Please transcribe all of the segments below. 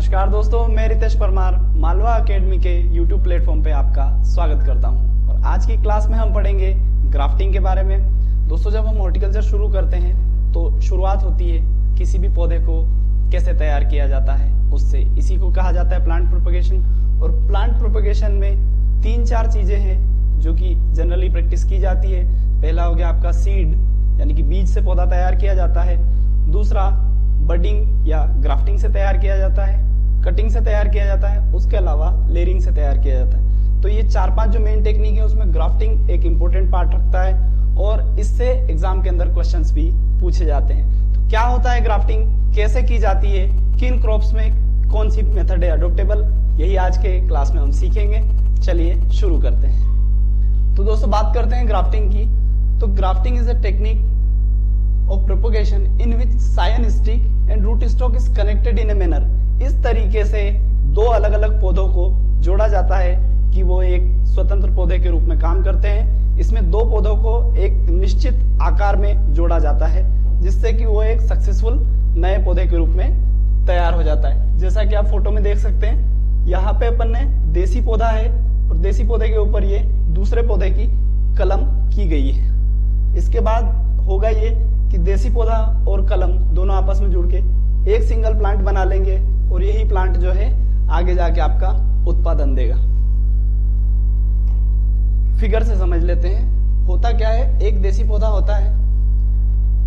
नमस्कार दोस्तों, मैं रितेश परमार मालवा एकेडमी के YouTube प्लेटफॉर्म पे आपका स्वागत करता हूं। और आज की क्लास में हम पढ़ेंगे ग्राफ्टिंग के बारे में। दोस्तों, जब हम हॉर्टिकल्चर शुरू करते हैं तो शुरुआत होती है किसी भी पौधे को कैसे तैयार किया जाता है उससे। इसी को कहा जाता है प्लांट प्रोपगेशन। और प्लांट प्रोपगेशन में 3-4 चीजें हैं जो कि जनरली प्रैक्टिस की जाती है। पहला हो गया आपका सीड, यानी कि बीज से पौधा तैयार किया जाता है। दूसरा बडिंग या ग्राफ्टिंग से तैयार किया जाता है, कटिंग से तैयार किया जाता है, उसके अलावा लेयरिंग से तैयार किया जाता है। तो ये 4-5 जो मेन टेक्निक है उसमें ग्राफ्टिंग एक इम्पोर्टेंट पार्ट रखता है और इससे एग्जाम के अंदर क्वेश्चंस भी पूछे जाते हैं। तो क्या होता है ग्राफ्टिंग, कैसे की जाती है, किन क्रॉप्स में कौन सी मेथड है अडोप्टेबल, यही आज के क्लास में हम सीखेंगे। चलिए शुरू करते हैं। तो दोस्तों बात करते हैं ग्राफ्टिंग की। तो grafting is a technique of propagation in which scion stick and root stock is connected in a manner। इस तरीके से दो अलग अलग पौधों को जोड़ा जाता है कि वो एक स्वतंत्र पौधे के रूप में काम करते हैं। इसमें दो पौधों को एक निश्चित आकार में जोड़ा जाता है जिससे कि वो एक सक्सेसफुल नए पौधे के रूप में तैयार हो जाता है। जैसा कि आप फोटो में देख सकते हैं, यहाँ पे अपन ने देसी पौधा है और देसी पौधे के ऊपर ये दूसरे पौधे की कलम की गई है। इसके बाद होगा ये कि देसी पौधा और कलम दोनों आपस में जुड़ के एक सिंगल प्लांट बना लेंगे और यही प्लांट जो है आगे जाके आपका उत्पादन देगा। फिगर से समझ लेते हैं। होता क्या है, एक देसी पौधा होता है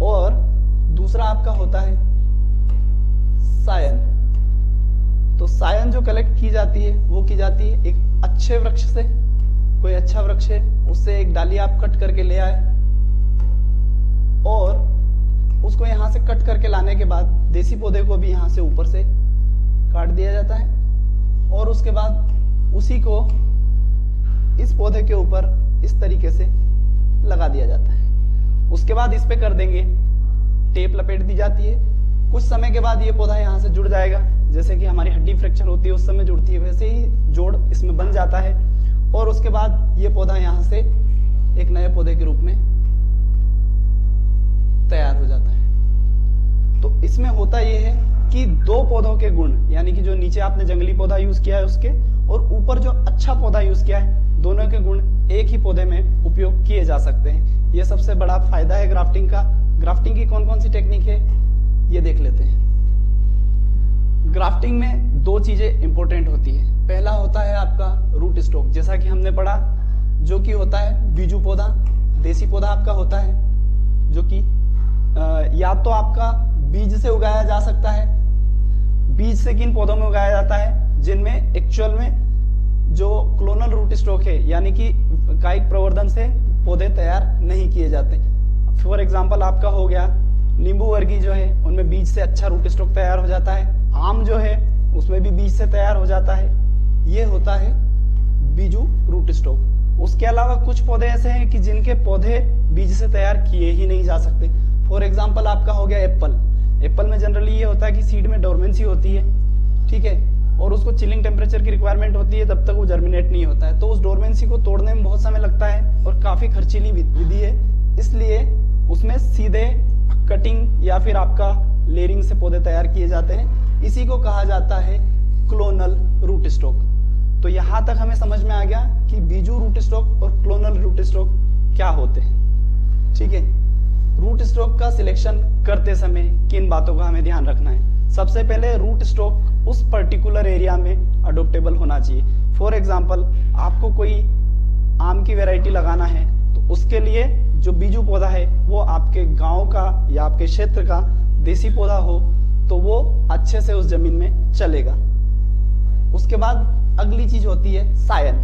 और दूसरा आपका होता है सायन। तो सायन जो कलेक्ट की जाती है वो की जाती है एक अच्छे वृक्ष से। कोई अच्छा वृक्ष है उससे एक डाली आप कट करके ले आए और उसको यहां से कट करके लाने के बाद देसी पौधे को भी यहां से ऊपर से काट दिया जाता है और उसके बाद उसी को इस पौधे के ऊपर इस तरीके से लगा दिया जाता है। उसके बाद इस पे कर देंगे टेप लपेट दी जाती है। कुछ समय के बाद ये पौधा यहां से जुड़ जाएगा। जैसे कि हमारी हड्डी फ्रैक्चर होती है उस समय जुड़ती है, वैसे ही जोड़ इसमें बन जाता है और उसके बाद ये पौधा यहां से एक नए पौधे के रूप में तैयार हो जाता है। तो इसमें होता यह है कि दो पौधों के गुण, यानी कि जो नीचे आपने जंगली पौधा यूज किया है उसके और ऊपर जो अच्छा पौधा यूज किया है, दोनों के गुण एक ही पौधे में उपयोग किए जा सकते हैं। यह सबसे बड़ा फायदा है ग्राफ्टिंग का। ग्राफ्टिंग की कौन कौन सी टेक्निक है ये देख लेते हैं। ग्राफ्टिंग में दो चीजें इंपॉर्टेंट होती है। पहला होता है आपका रूट स्टॉक, जैसा कि हमने पढ़ा, जो कि होता है बीजू पौधा। देसी पौधा आपका होता है जो कि या तो आपका बीज से उगाया जा सकता है। बीज से किन पौधों में उगाया जाता है, जिनमें एक्चुअल में जो क्लोनल रूट स्टॉक है, यानी कि कायिक प्रवर्धन से पौधे तैयार नहीं किए जाते। फॉर एग्जांपल आपका हो गया नींबू वर्गी जो है, उनमें बीज से अच्छा रूट स्टॉक तैयार हो जाता है। आम जो है उसमें भी बीज से तैयार हो जाता है। ये होता है बीजू रूट स्टॉक। उसके अलावा कुछ पौधे ऐसे हैं कि जिनके पौधे बीज से तैयार किए ही नहीं जा सकते। फॉर एग्जाम्पल आपका हो गया एप्पल। एप्पल में जनरली ये होता है कि सीड में डोरमेंसी होती है, ठीक है, और उसको चिलिंग टेम्परेचर की रिक्वायरमेंट होती है, तब तक वो जर्मिनेट नहीं होता है। तो उस डोरमेंसी को तोड़ने में बहुत समय लगता है और काफी खर्चीली विधि है, इसलिए उसमें सीधे कटिंग या फिर आपका लेयरिंग से पौधे तैयार किए जाते हैं। इसी को कहा जाता है क्लोनल रूट स्टॉक। तो यहां तक हमें समझ में आ गया कि बीजू रूट स्टॉक और क्लोनल रूट स्टॉक क्या होते हैं, ठीक है। रूट स्टॉक का सिलेक्शन करते समय किन बातों का हमें ध्यान रखना है। सबसे पहले रूट स्टॉक उस पर्टिकुलर एरिया में अडोप्टेबल होना चाहिए। फॉर एग्जांपल आपको कोई आम की वैरायटी लगाना है तो उसके लिए जो बीजू पौधा है वो आपके गांव का या आपके क्षेत्र का देसी पौधा हो तो वो अच्छे से उस जमीन में चलेगा। उसके बाद अगली चीज होती है सायन।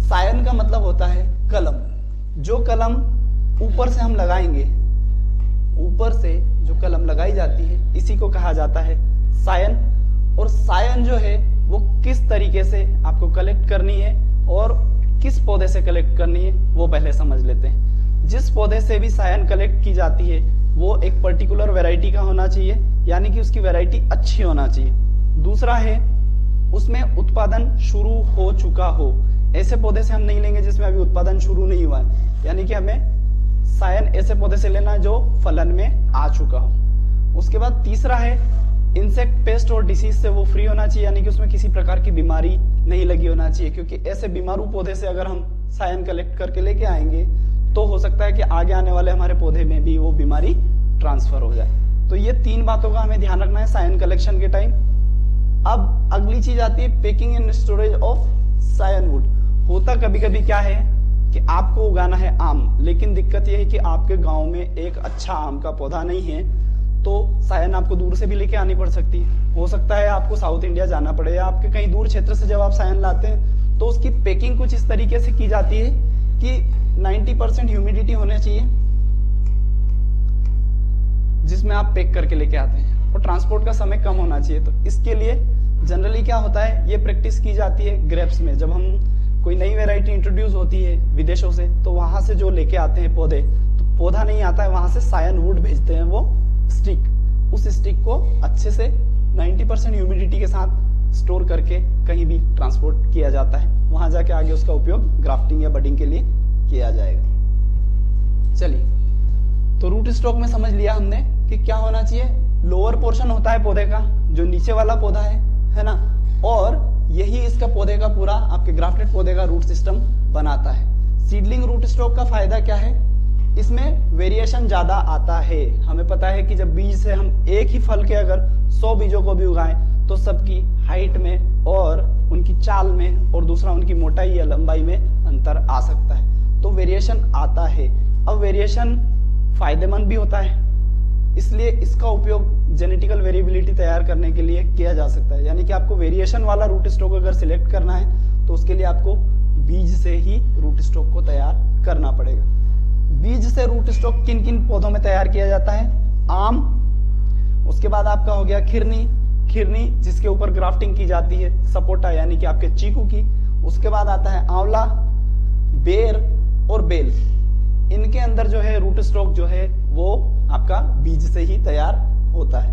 सायन का मतलब होता है कलम। जो कलम ऊपर से हम लगाएंगे, ऊपर से जो कलम लगाई जाती है, इसी को कहा जाता है सायन। और सायन जो है वो किस तरीके से आपको कलेक्ट करनी है और किस पौधे से कलेक्ट करनी है वो पहले समझ लेते हैं। जिस पौधे से भी सायन कलेक्ट की जाती है वो एक पर्टिकुलर वैरायटी का होना चाहिए, यानी कि उसकी वैरायटी अच्छी होना चाहिए। दूसरा है उसमें उत्पादन शुरू हो चुका हो। ऐसे पौधे से हम नहीं लेंगे जिसमें अभी उत्पादन शुरू नहीं हुआ है, यानी कि हमें सायन ऐसे पौधे से लेना जो फलन में आ चुका हो। उसके बाद तीसरा है इंसेक्ट पेस्ट और डिसीज से वो फ्री होना चाहिए, यानी कि उसमें किसी प्रकार की बीमारी नहीं लगी होना चाहिए, क्योंकि ऐसे बीमारू पौधे से अगर हम सायन कलेक्ट करके लेके आएंगे तो हो सकता है कि आगे आने वाले हमारे पौधे में भी वो बीमारी ट्रांसफर हो जाए। तो ये 3 बातों का हमें ध्यान रखना है सायन कलेक्शन के टाइम। अब अगली चीज आती है packing and storage of scion wood. होता कभी कभी क्या है कि आपको उगाना है आम, लेकिन दिक्कत यह है कि आपके गांव में एक अच्छा आम का पौधा नहीं है, तो सायन आपको दूर से भी लेके आनी पड़ सकती है। हो सकता है आपको साउथ इंडिया जाना पड़े, या आपके कहीं दूर क्षेत्र से जब आप सायन लाते हैं तो उसकी पैकिंग कुछ इस तरीके से की जाती है कि 90% ह्यूमिडिटी होना चाहिए जिसमें आप पैक करके लेके आते हैं, और ट्रांसपोर्ट का समय कम होना चाहिए। तो इसके लिए जनरली क्या होता है, ये प्रैक्टिस की जाती है ग्रेप्स में। जब हम कोई नई वैरायटी इंट्रोड्यूस होती है विदेशों से, तो वहां से जो लेके आते हैं पौधे, तो पौधा नहीं आता है, वहां से सायन वुड भेजते हैं, वो स्टिक। उस स्टिक को अच्छे से 90% ह्यूमिडिटी के साथ स्टोर करके कहीं भी ट्रांसपोर्ट किया जाता है, वहां जाके आगे उसका उपयोग ग्राफ्टिंग या बडिंग के लिए किया जाएगा। चलिए, तो रूट स्टॉक में समझ लिया हमने कि क्या होना चाहिए। लोअर पोर्शन होता है पौधे का, जो नीचे वाला पौधा है ना, और यही इसका पौधे का पूरा आपके ग्राफ्टेड पौधे का रूट सिस्टम बनाता है। सीडलिंग रूट स्टॉक का फायदा क्या है, इसमें वेरिएशन ज्यादा आता है। हमें पता है कि जब बीज से हम एक ही फल के अगर 100 बीजों को भी उगाएं तो सबकी हाइट में और उनकी चाल में और दूसरा उनकी मोटाई या लंबाई में अंतर आ सकता है, तो वेरिएशन आता है। अब वेरिएशन फायदेमंद भी होता है, इसलिए इसका उपयोग जेनेटिकल वेरिएबिलिटी तैयार करने के लिए किया जा सकता है। यानी कि आपको वेरिएशन वाला रूट स्टॉक अगर सिलेक्ट करना है तो उसके लिए आपको बीज से ही रूट स्टॉक को तैयार करना पड़ेगा। बीज से रूट स्टॉक किन किन पौधों में तैयार किया जाता है, आम, उसके बाद आपका हो गया खिरनी जिसके ऊपर ग्राफ्टिंग की जाती है, सपोटा यानी कि आपके चीकू की, उसके बाद आता है आंवला, बेर और बेल। इनके अंदर जो है रूट स्टॉक जो है वो आपका बीज से ही तैयार होता है।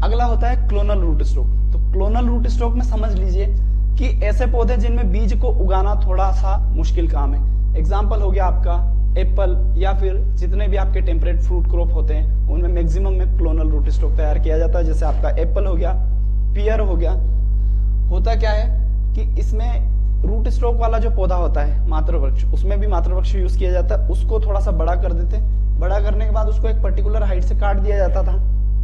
अगला होता है क्लोनल रूट स्टॉक। तो क्लोनल रूट स्टॉक में समझ लीजिए कि ऐसे पौधे जिनमें बीज को उगाना थोड़ा सा मुश्किल काम है। एग्जाम्पल हो गया आपका एप्पल, या फिर जितने भी आपके टेम्परेट फ्रूट क्रॉप होते हैं उनमें मैक्सिमम में क्लोनल रूट स्टॉक तैयार किया जाता है। जैसे आपका एप्पल हो गया, पियर हो गया। होता क्या है कि इसमें रूट स्टॉक वाला जो पौधा होता है मातृवृक्ष, उसमें भी मातृवृक्ष यूज किया जाता है। उसको थोड़ा सा बड़ा कर देते, बड़ा करने के बाद उसको एक पर्टिकुलर हाइट से काट दिया जाता था,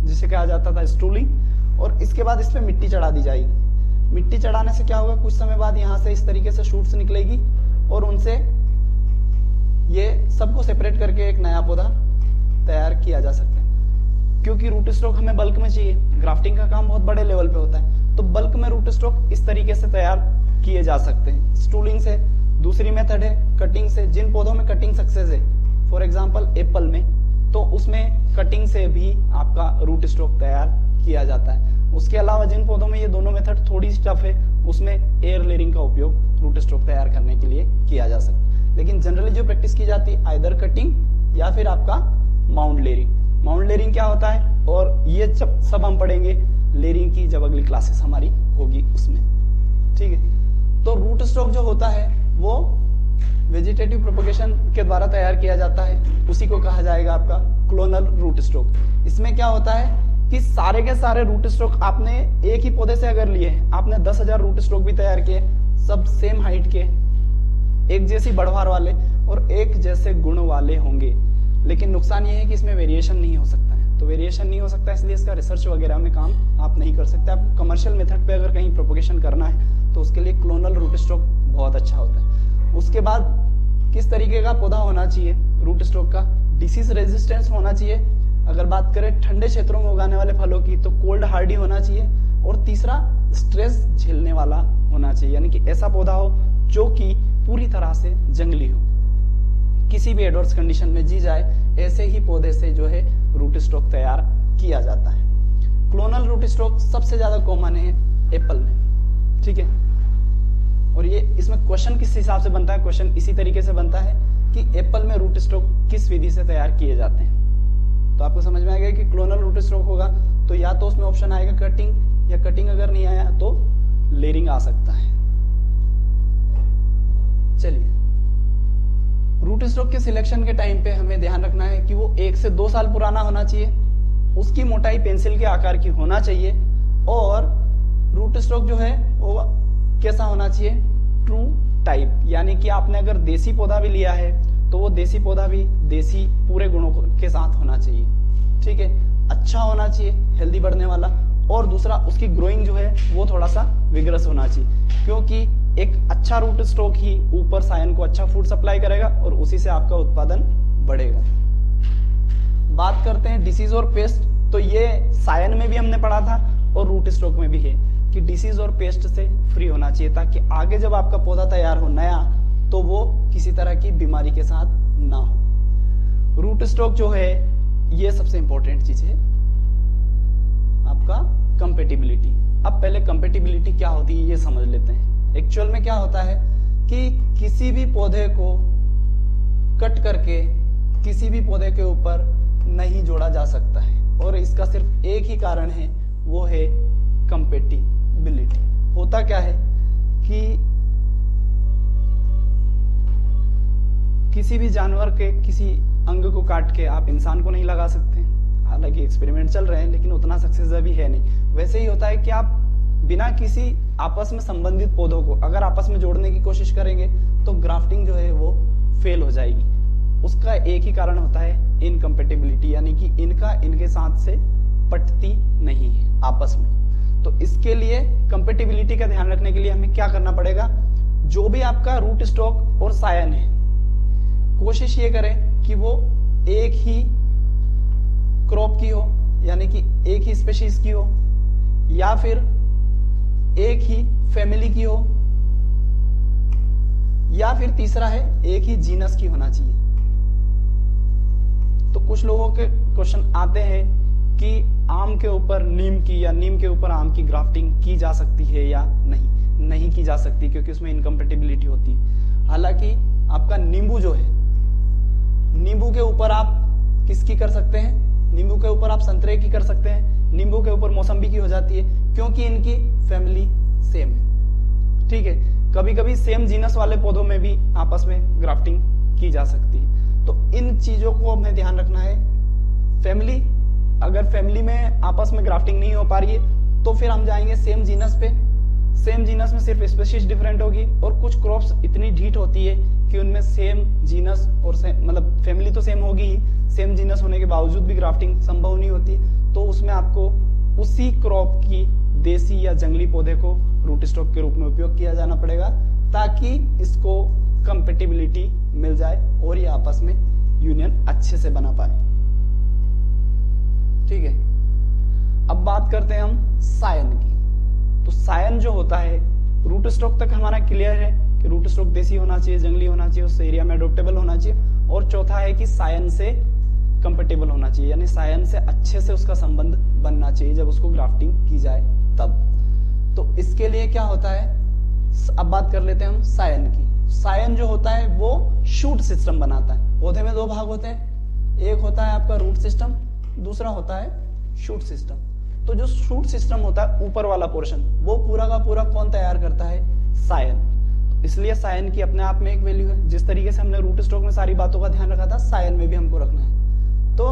जिसे कहा जाता था स्टूलिंग, और इसके बाद इस पे मिट्टी चढ़ा दी जाएगी। मिट्टी चढ़ाने से क्या होगा, कुछ समय बाद यहाँ से इस तरीके से शूट्स निकलेगी और उनसे ये सबको सेपरेट करके एक नया पौधा तैयार किया जा सकता है। क्योंकि रूट स्टॉक हमें बल्क में चाहिए, ग्राफ्टिंग का काम बहुत बड़े लेवल पे होता है, तो बल्क में रूट स्टॉक इस तरीके से तैयार किए जा सकते हैं, स्टूलिंग से। दूसरी मेथड है कटिंग से। जिन पौधों में कटिंग सक्सेस है, फॉर एग्जांपल एप्पल में, तो उसमें कटिंग से भी आपका रूट स्टॉक तैयार किया जाता है। उसके अलावा जिन पौधों में ये दोनों मेथड थोड़ी टफ है, उसमें एयर लेयरिंग का उपयोग रूट स्टॉक तैयार करने के लिए किया जा सकता है। लेकिन जनरली जो प्रैक्टिस की जाती है आइदर कटिंग या फिर आपका माउंट लेयरिंग। माउंट लेयरिंग क्या होता है, और ये सब हम पढ़ेंगे लेयरिंग की जब अगली क्लासेस हमारी होगी उसमें, ठीक है। तो रूट स्टॉक जो होता है वो वेजिटेटिव प्रोपगेशन के द्वारा तैयार किया जाता है, उसी को कहा जाएगा आपका क्लोनल रूट स्टॉक। इसमें क्या होता है कि सारे के सारे रूट स्टॉक आपने एक ही पौधे से अगर लिए, आपने 10,000 रूट स्टॉक भी तैयार किए, सब सेम हाइट के, एक जैसी बढ़वार वाले और एक जैसे गुण वाले होंगे, लेकिन नुकसान ये है कि इसमें वेरिएशन नहीं हो सकता है। तो वेरिएशन नहीं हो सकता, इसलिए इसका रिसर्च वगैरह में काम आप नहीं कर सकते। आप कमर्शियल मेथड पे अगर कहीं प्रोपगेशन करना है तो उसके लिए क्लोनल रूट स्टॉक बहुत अच्छा होता है। उसके बाद किस तरीके का पौधा होना चाहिए रूट स्टॉक का, डिसीज रेजिस्टेंस होना चाहिए। अगर बात करें ठंडे क्षेत्रों में उगाने वाले फलों की, तो कोल्ड हार्डी होना चाहिए, और तीसरा स्ट्रेस झेलने वाला होना चाहिए, यानी कि ऐसा पौधा हो जो कि पूरी तरह से जंगली हो, किसी भी एडवर्स कंडीशन में जी जाए, ऐसे ही पौधे से जो है रूट स्टॉक तैयार किया जाता है। क्लोनल रूट स्टॉक सबसे ज्यादा कॉमन है एप्पल में, ठीक है। और ये इसमें क्वेश्चन किस हिसाब से बनता है, क्वेश्चन इसी तरीके से बनता है कि एप्पल में रूट स्टॉक किस विधि से तैयार किए जाते हैं। तो आपको समझ में आएगा कि क्लोनल रूट स्टॉक होगा तो या तो उसमें ऑप्शन आएगा कटिंग, या कटिंग अगर नहीं आया तो लेयरिंग आ सकता है। चलिए, रूट स्टॉक के सिलेक्शन के टाइम पे हमें ध्यान रखना है कि वो 1 से 2 साल पुराना होना चाहिए, उसकी मोटाई पेंसिल के आकार की होना चाहिए, और रूट स्टॉक जो है वो कैसा होना चाहिए, ट्रू टाइप, यानी कि आपने अगर देसी पौधा भी लिया है तो वो देसी पौधा भी देसी पूरे गुणों के साथ होना चाहिए। ठीक है, अच्छा होना चाहिए, हेल्दी बढ़ने वाला, और दूसरा उसकी ग्रोइंग जो है वो थोड़ा सा विग्रस होना चाहिए, क्योंकि एक अच्छा रूट स्टॉक ही ऊपर सायन को अच्छा फूड सप्लाई करेगा और उसी से आपका उत्पादन बढ़ेगा। बात करते हैं डिसीज और पेस्ट, तो ये सायन में भी हमने पढ़ा था और रूट स्टॉक में भी है कि डिसीज और पेस्ट से फ्री होना चाहिए, ताकि आगे जब आपका पौधा तैयार हो नया तो वो किसी तरह की बीमारी के साथ ना हो। रूट स्टॉक जो है ये सबसे इंपॉर्टेंट चीज है आपका कंपेटिबिलिटी। अब पहले कंपेटिबिलिटी क्या होती है ये समझ लेते हैं। एक्चुअल में क्या होता है कि किसी भी पौधे को कट करके किसी भी पौधे के ऊपर नहीं जोड़ा जा सकता है, और इसका सिर्फ एक ही कारण है, वो है कंपेटिबिलिटी। होता क्या है कि किसी भी जानवर के किसी अंग को काट के आप इंसान को नहीं लगा सकते, हालांकि एक्सपेरिमेंट चल रहे हैं लेकिन उतना सक्सेस अभी है नहीं। वैसे ही होता है कि आप बिना किसी आपस में संबंधित पौधों को अगर आपस में जोड़ने की कोशिश करेंगे तो ग्राफ्टिंग जो है वो फेल हो जाएगी। उसका एक ही कारण होता है इनकम्पेटिबिलिटी, यानी कि इनका इनके साथ से पटती नहीं है आपस में। तो इसके लिए कंपेटिबिलिटी का ध्यान रखने के लिए हमें क्या करना पड़ेगा, जो भी आपका रूट स्टॉक और सायन है कोशिश ये करें कि वो एक ही क्रॉप की हो, यानी कि एक ही स्पेशीज की हो, या फिर एक ही फैमिली की हो, या फिर तीसरा है एक ही जीनस की होना चाहिए। तो कुछ लोगों के क्वेश्चन आते हैं कि आम के ऊपर नीम की या नीम के ऊपर आम की ग्राफ्टिंग की जा सकती है या नहीं। नहीं की जा सकती क्योंकि उसमें इनकम्पेटिबिलिटी होती है। हालांकि आपका नींबू जो है, नींबू के ऊपर आप किसकी कर सकते हैं, नींबू के ऊपर आप संतरे की कर सकते हैं, नींबू के ऊपर मौसम्बी की हो जाती है, क्योंकि इनकी फैमिली सेम है। ठीक है, कभी कभी सेम जीनस वाले पौधों में भी आपस में ग्राफ्टिंग की जा सकती है। तो इन चीजों को हमें ध्यान रखना है। फैमिली, अगर फैमिली में आपस में ग्राफ्टिंग नहीं हो पा रही है तो फिर हम जाएंगे सेम जीनस पे। सेम जीनस में सिर्फ स्पेशीज डिफरेंट होगी, और कुछ क्रॉप्स इतनी ढीठ होती है कि उनमें सेम जीनस और मतलब फैमिली तो सेम होगी ही, सेम जीनस होने के बावजूद भी ग्राफ्टिंग संभव नहीं होती, तो उसमें आपको उसी क्रॉप की देसी या जंगली पौधे को रूट स्टॉक के रूप में उपयोग किया जाना पड़ेगा, ताकि इसको कंपेटिबिलिटी मिल जाए और ये आपस में यूनियन अच्छे से बना पाए। ठीक है, अब बात करते हैं हम सायन की। तो सायन जो होता है, रूट स्टॉक तक हमारा क्लियर है कि रूट स्टॉक देसी होना चाहिए, जंगली होना चाहिए, उस एरिया में अडोप्टेबल होना चाहिए, और चौथा है कि सायन से कंपेटेबल होना चाहिए, यानी सायन से अच्छे से उसका संबंध बनना चाहिए जब उसको ग्राफ्टिंग की जाए तब। तो इसके लिए क्या होता है, अब बात कर लेते हैं हम सायन की। सायन जो होता है वो शूट सिस्टम बनाता है। पौधे में दो भाग होते हैं, एक होता है आपका रूट सिस्टम, दूसरा होता है शूट सिस्टम। तो जो शूट सिस्टम होता है ऊपर वाला पोर्शन, वो पूरा का पूरा कौन तैयार करता है, सायन। इसलिए सायन की अपने आप में एक वैल्यू है। जिस तरीके से हमने रूट स्टॉक में सारी बातों का ध्यान रखा था, सायन में भी हमको रखना है। तो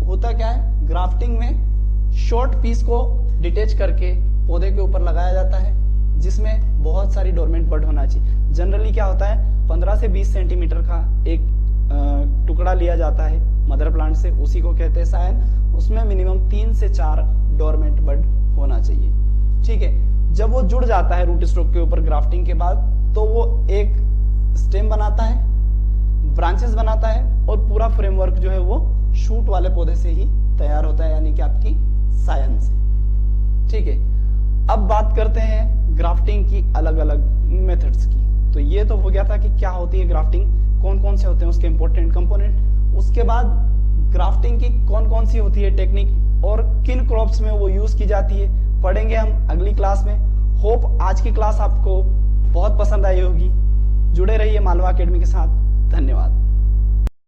होता क्या है, ग्राफ्टिंग में शॉर्ट पीस को डिटेच करके पौधे के ऊपर लगाया जाता है, जिसमें बहुत सारी डोरमेंट बड होना चाहिए। जनरली क्या होता है, 15 से 20 सेंटीमीटर का एक टुकड़ा लिया जाता है मदर प्लांट से, उसी को कहते हैं सायन। उसमें मिनिमम 3 से 4 डोरमेंट बड होना चाहिए। ठीक है, जब वो जुड़ जाता है रूट स्टॉक के ऊपर ग्राफ्टिंग के बाद, तो वो एक स्टेम बनाता है, ब्रांचेस बनाता है, और पूरा फ्रेमवर्क जो है वो शूट वाले पौधे से ही तैयार होता है, यानी कि आपकी सायन से। ठीक है, अब बात करते हैं ग्राफ्टिंग की अलग अलग मेथड्स की। तो ये तो हो गया था कि क्या होती है ग्राफ्टिंग, कौन कौन से होते हैं उसके इंपॉर्टेंट कंपोनेंट। उसके बाद ग्राफ्टिंग की कौन कौन सी होती है टेक्निक और किन क्रॉप्स में वो यूज की जाती है, पढ़ेंगे हम अगली क्लास में। होप आज की क्लास आपको बहुत पसंद आई होगी। जुड़े रहिए मालवा एकेडमी के साथ। धन्यवाद।